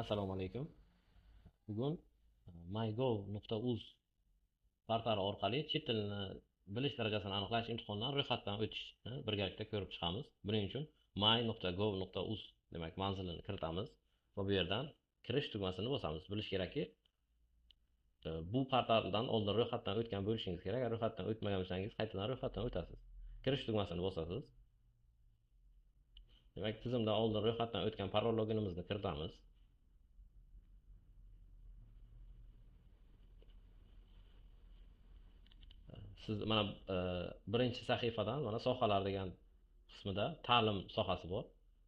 Assalomu alaykum. Bugun mygov.uz portali orqali chet tilini bilish darajasini aniqlash imtihonidan ro'yxatdan o'tishni birgalikda ko'rib chiqamiz. Buning uchun my.gov.uz demak manzilini kiritamiz va bu yerdan kirish tugmasini bosamiz. Bilish kerakki, bu portaldan oldin ro'yxatdan o'tgan bo'lishingiz kerak. Agar ro'yxatdan o'tmagan bo'lsangiz, qaytadan ro'yxatdan o'tasiz. Kirish tugmasini bosasiz. Demak, tizimda oldin ro'yxatdan o'tgan parol loginimizni kiritamiz. Siz mana birinchi sahifadan mana sohalar degan qismida ta'lim sohasi bor.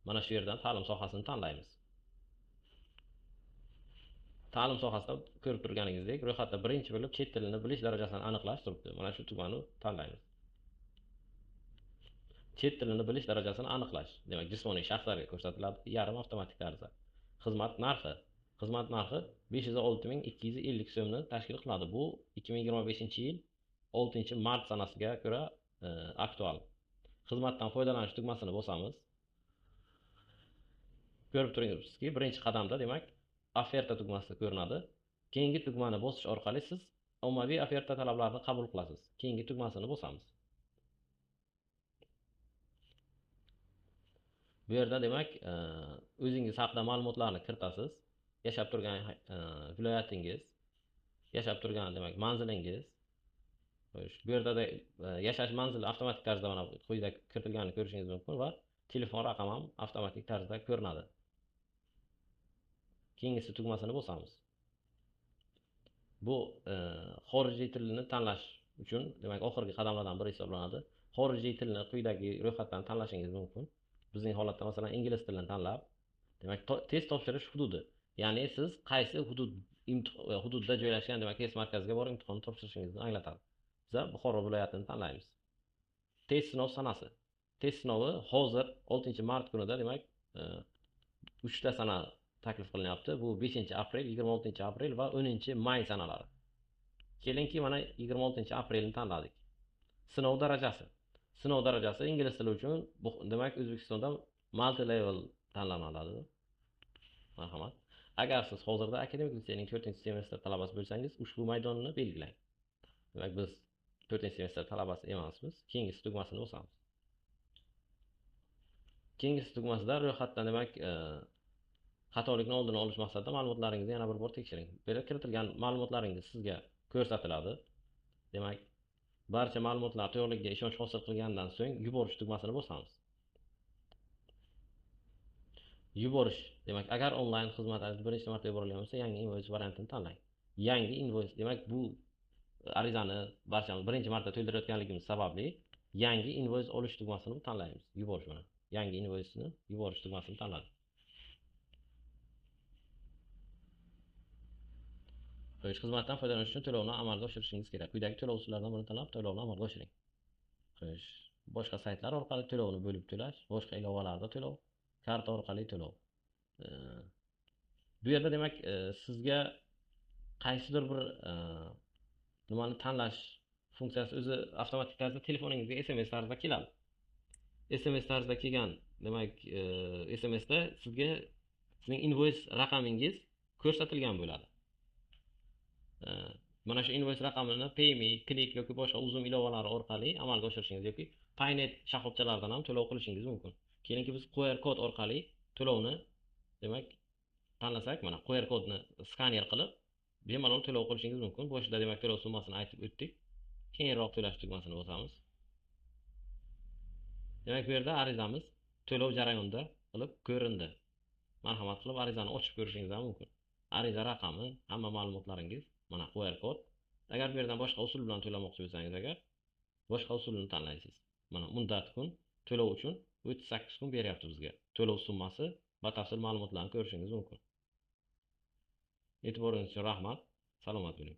Mana shu yerdan ta'lim sohasini tanlaymiz. Ta'lim sohasida ko'rib turganingizdek, ro'yxatda birinchi bo'lib chet tilini bilish darajasini aniqlash turibdi. Mana shu tugmani tanlaymiz. Chet tilini bilish darajasini aniqlash. Demak, jismoniy shaxslarga ko'rsatiladi yarim avtomatik tarzda. Xizmat narxi. Xizmat narxi 506.250 so'mni tashkil qiladi. Bu 2025-yil 6-mart sanasiga ko'ra aktual. Xizmatdan foydalanish tugmasini bosamiz. Ko'rib turibsizki, birinchi qadamda demak oferta tugmasi ko'rinadi. Keyingi tugmani bosish orqali siz ommaviy oferta talablarini qabul qilasiz. Keyingi tugmasini bosamiz. Bu yerda demak o'zingiz haqida ma'lumotlarni kiritasiz. Yashab turgan viloyatingiz, yashab turgan demak manzilingiz. Bu yerda da yashash manzili avtomatik tarzda mana quyida kiritilganini ko'rishingiz mumkin va telefon raqami ham avtomatik tarzda ko'rinadi. Keyingisi tugmasini bosamiz. Bu xorijiy tilni tanlash uchun demak oxirgi qadamlardan biri hisoblanadi. Xorijiy tilni quyidagi ro'yxatdan tanlashingiz mumkin. Bizning holatda masalan ingliz tilini tanlab, demak test topshirish hududi. Ya'ni siz qaysi hududda joylashgan demak test markaziga borib imtihonni topshirishingizni anglatadi. Biz Buxoro viloyatini tanlaymiz. Test sinov sanasi. Test sinovi hozir 6-mart kunida demak 3 ta sana taklif qilinyapti. Bu 5-aprel, 26-aprel va 10-may sanalari. Kelinki mana 26-aprelni tanladik. Sinov darajasi. Sinov darajasi ingliz tili uchun demak O'zbekistonda multi level tanlanadi. Marhamat. Agar siz hozirda akademik litseyning 4-semestr talabasi bo'lsangiz, ushbu maydonni belgilang. Demak biz 4-semestr talabasi emasmiz. Keyingi tugmasini bosamiz. Keyingi tugmasida ro'yxatdan demak xatolikni oldini olish maqsadida ma'lumotlaringizni yana bir bor tekshiring. Bu yerda kiritilgan ma'lumotlaringiz sizga ko'rsatiladi. Demak, barcha ma'lumotlar to'g'riligiga ishonch hosil qilgandan so'ng yuborish tugmasini bosamiz. Yuborish. Demak, agar onlayn xizmatlaringiz birinchi marta yuborilgan bo'lsa, yangi invoice variantini tanlang. Yangi invoice demak bu arizani barchamiz birinchi marta to'ldirayotganligimiz sababli yangi invoice olish tugmasini tanlaymiz. Yuborish mana. Yangi invoice'ni yuborish tugmasini tanladik. Qo'yish xizmatidan foydalanish uchun to'lovni amalga oshirishingiz kerak. Quyidagi to'lov usullaridan birini tanlab, to'lovni amalga oshiring. Qo'yish. Boshqa saytlar orqali to'lovni bo'lib to'lash, boshqa ilovalarda to'lov, karta orqali to'lov. Bu yerda demak sizga qaysidir bir nimani tanlash funksiyasi o'zi avtomatik tarzda telefoningizga SMS tarzida keladi. SMS tarzida kelgan demak SMSda sizga sizning invoice raqamingiz ko'rsatilgan bo'ladi. Mana shu invoice raqamini PayMe, Click yoki boshqa uzum ilovalari orqali amalga oshirishingiz yoki Paynet shoxobchalaridan ham to'lov qilishingiz mumkin. Keyingi biz QR kod orqali to'lovni demak tanlasak, mana QR kodni skaner qilib bemalol to'lov qilishingiz mumkin. Boshida demak to'lov summasini aytib o'tdik. Keyinroq to'lash tugmasini bosamiz. Demak, bu yerda arizamiz to'lov jarayonida qilib ko'rindi. Marhamat qilib arizani ochib ko'rishingiz ham mumkin. Ariza raqami, hamma ma'lumotlaringiz, mana QR kod. Agar bu yerdan boshqa usul bilan to'lamoqchi bo'lsangiz, agar boshqa usulni tanlaysiz. Mana muddat kun to'lov uchun 38 kun beryapti bizga. To'lov summasi, batafsil ma'lumotlarni ko'rishingiz mumkin. E'tiboringiz uchun rahmat. Salomat bo'ling.